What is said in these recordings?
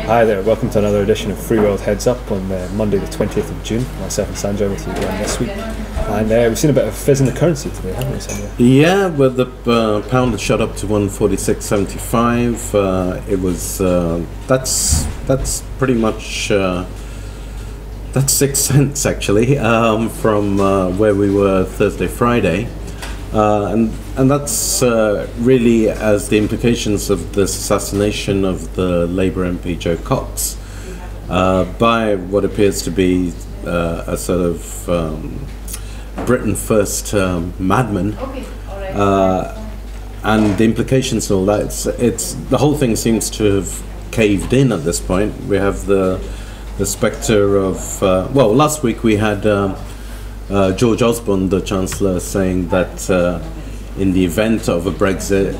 Hi there, welcome to another edition of Freeworld Heads Up on Monday the 20th of June. Myself and Sanjoy with you again this week. And we've seen a bit of fizz in the currency today, haven't we, Sanjoy? Yeah, well, the pound had shot up to 146.75. It was that's pretty much that's 6 cents actually from where we were Thursday, Friday, and that's really as the implications of this assassination of the Labour MP Joe Cox by what appears to be a sort of Britain First madman, and the implications and all that. It's the whole thing seems to have caved in at this point. We have the spectre of well, last week we had George Osborne, the Chancellor, saying that in the event of a Brexit,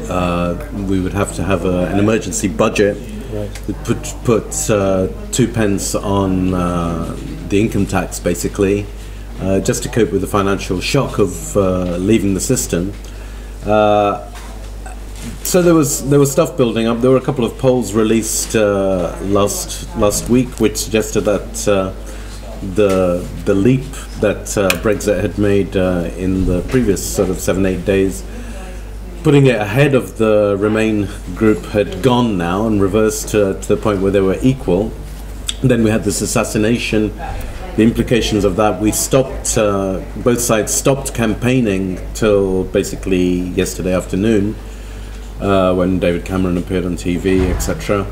we would have to have an emergency budget. Right. Put 2 pence on the income tax, basically, just to cope with the financial shock of leaving the system. So there was stuff building up. There were a couple of polls released last week, which suggested that the leap that Brexit had made in the previous sort of 7-8 days, putting it ahead of the Remain group, had gone now and reversed to the point where they were equal. And then we had this assassination. The implications of that, we stopped, both sides stopped campaigning till basically yesterday afternoon, when David Cameron appeared on TV, etc.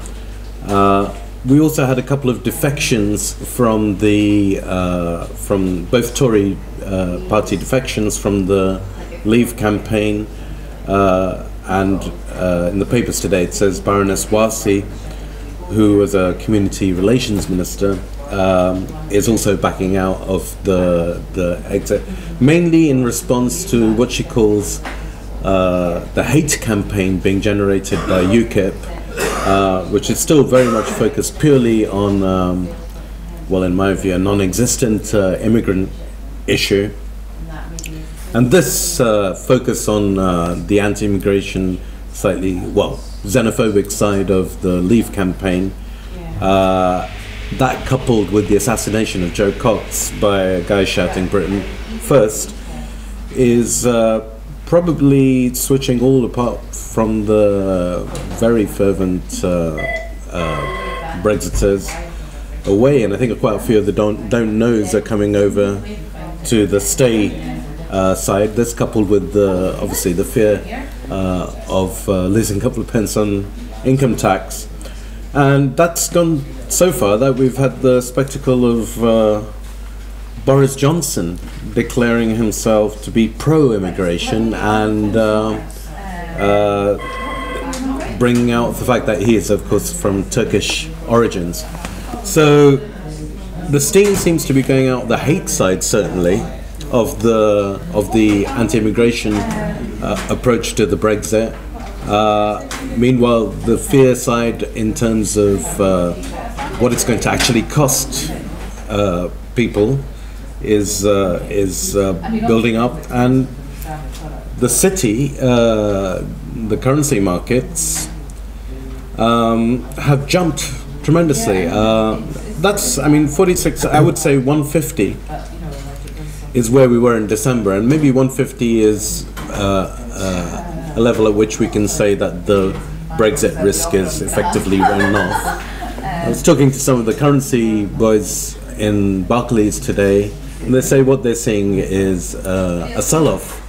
We also had a couple of defections from from both Tory party defections from the Leave campaign, and in the papers today it says Baroness Warsi, who was a community relations minister, is also backing out of the exit, mainly in response to what she calls the hate campaign being generated by UKIP, which is still very much focused purely on, well, in my view, a non-existent immigrant issue. And this focus on the anti-immigration, slightly, well, xenophobic side of the Leave campaign, that coupled with the assassination of Joe Cox by a guy shouting Britain First, is probably switching all apart from the very fervent Brexiters away, and I think quite a few of the don't knows are coming over to the stay side. This coupled with obviously the fear of losing a couple of pence on income tax, and that's gone so far that we've had the spectacle of Boris Johnson declaring himself to be pro-immigration and bringing out the fact that he is, of course, from Turkish origins. So the steam seems to be going out the hate side, certainly, of the anti-immigration approach to the Brexit. Meanwhile, the fear side, in terms of what it's going to actually cost people, is building up, and the city, the currency markets have jumped tremendously. That's, I mean, 46. I would say 150 is where we were in December, and maybe 150 is a level at which we can say that the Brexit risk is effectively run off. I was talking to some of the currency boys in Barclays today, and they say what they're seeing is a sell-off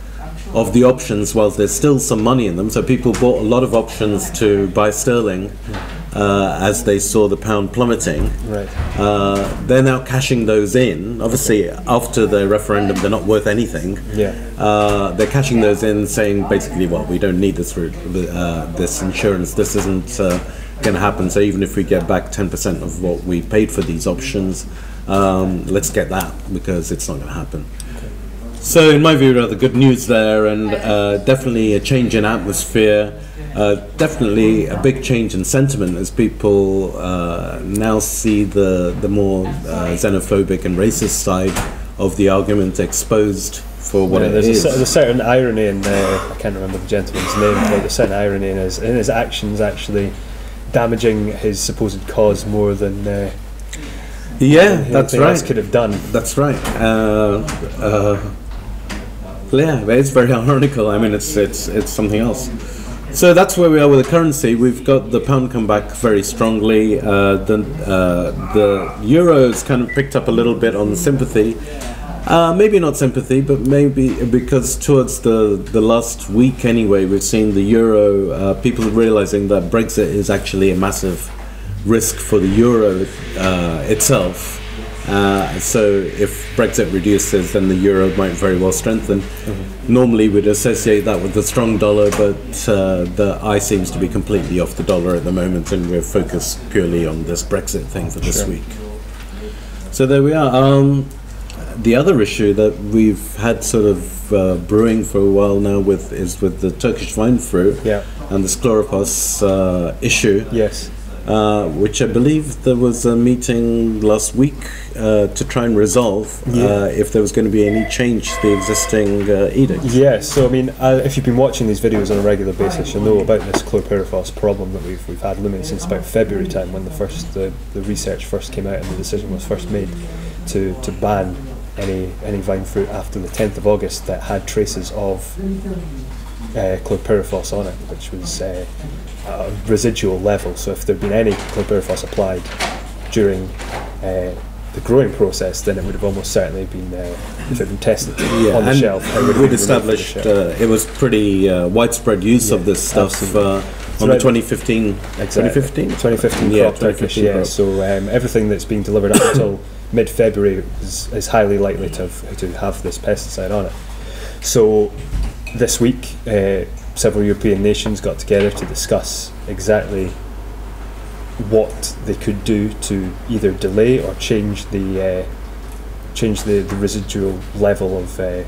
of the options whilst there's still some money in them. So people bought a lot of options to buy sterling as they saw the pound plummeting. Right. They're now cashing those in. Obviously, after the referendum, they're not worth anything. Yeah. They're cashing those in, saying basically, well, we don't need this this insurance. This isn't going to happen. So even if we get back 10% of what we paid for these options, let's get that, because it's not going to happen. So in my view, rather good news there, and definitely a change in atmosphere, definitely a big change in sentiment as people now see the more xenophobic and racist side of the argument exposed for what it is. There's a certain irony in, I can't remember the gentleman's name, but there's a certain irony in his actions, actually. damaging his supposed cause more than that's anything right. else could have done. That's right. Yeah, but it's very ironical. I mean, it's something else. So that's where we are with the currency. We've got the pound come back very strongly. The euro's kind of picked up a little bit on sympathy. Maybe not sympathy, but maybe because towards the last week anyway, we've seen the euro, people realizing that Brexit is actually a massive risk for the euro itself. So if Brexit reduces, then the euro might very well strengthen. Normally we'd associate that with the strong dollar, but the eye seems to be completely off the dollar at the moment, and we're focused purely on this Brexit thing for this week. So there we are. The other issue that we've had sort of brewing for a while now is with the Turkish vine fruit and this Chlorpyrifos issue. Yes. Which I believe there was a meeting last week to try and resolve if there was going to be any change to the existing edict. Yes, so I mean, if you've been watching these videos on a regular basis, you'll know about this Chlorpyrifos problem that we've had looming since about February time, when the research first came out and the decision was first made to ban any vine fruit after the 10th of August that had traces of Chlorpyrifos on it, which was a residual level. So if there'd been any Chlorpyrifos applied during the growing process, then it would have almost certainly been, if it had been tested on the shelf. We'd established it was pretty widespread use of this stuff on the 2015 crop Turkish. Yeah, so everything that's being delivered up until mid-February is highly likely to have this pesticide on it. So this week, several European nations got together to discuss exactly what they could do to either delay or change the residual level of the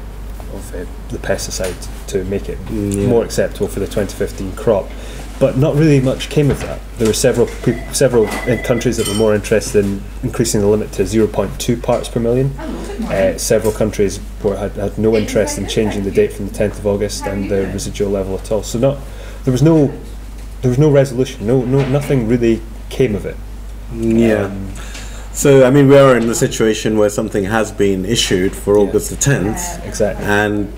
pesticide to make it more acceptable for the 2015 crop. But not really much came of that. There were several countries that were more interested in increasing the limit to 0.2 parts per million. Several countries had no interest in changing the date from the 10th of August and the residual level at all. So there was no resolution. Nothing really came of it. So I mean, we are in the situation where something has been issued for August the 10th. Exactly. And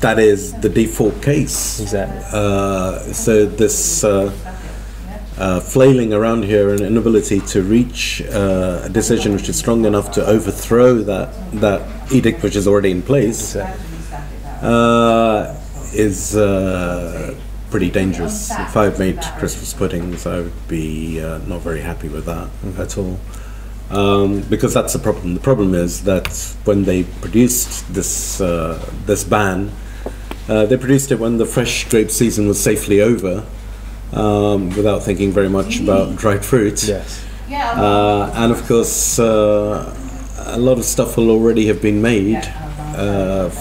that is the default case. Exactly. So this flailing around here and inability to reach a decision which is strong enough to overthrow that edict which is already in place is pretty dangerous. If I've made Christmas puddings, I would be not very happy with that at all. Because that's the problem. The problem is that when they produced this ban, they produced it when the fresh grape season was safely over, without thinking very much about dried fruit. Yes. And of course, a lot of stuff will already have been made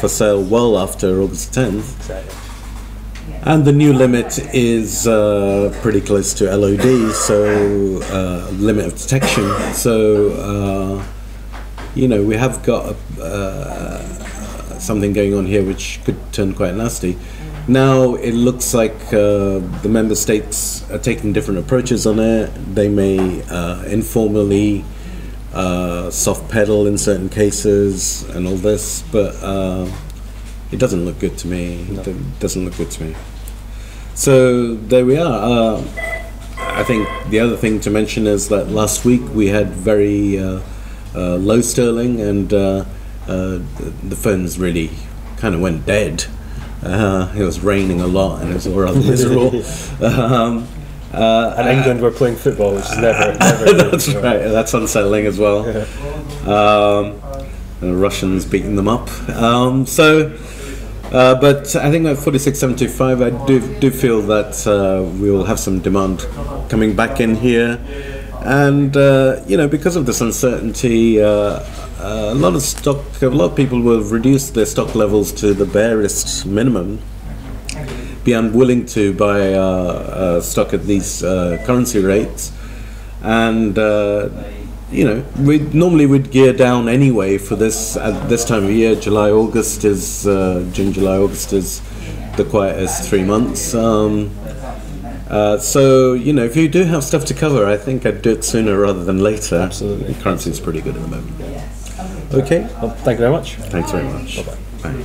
for sale well after August 10th. Exactly. And the new limit is pretty close to LOD, so limit of detection. So, we have got something going on here which could turn quite nasty. Now it looks like the member states are taking different approaches on it. They may informally soft pedal in certain cases and all this, but it doesn't look good to me. No. It doesn't look good to me. So there we are. I think the other thing to mention is that last week we had very low sterling, and the phones really kind of went dead. It was raining a lot and it was all rather miserable. And England were playing football, which is never that's good, right. That's unsettling as well. The Russians beating them up. But I think at 46.75, I do feel that we will have some demand coming back in here, and because of this uncertainty, a lot of people will reduce their stock levels to the barest minimum, be unwilling to buy stock at these currency rates, and we'd gear down anyway for this at this time of year. June, July, August is the quietest 3 months, So, you know, if you do have stuff to cover, I think I'd do it sooner rather than later. Absolutely. Currency is pretty good at the moment. Okay. Well, thank you very much. Thanks very much. Bye-bye. Bye.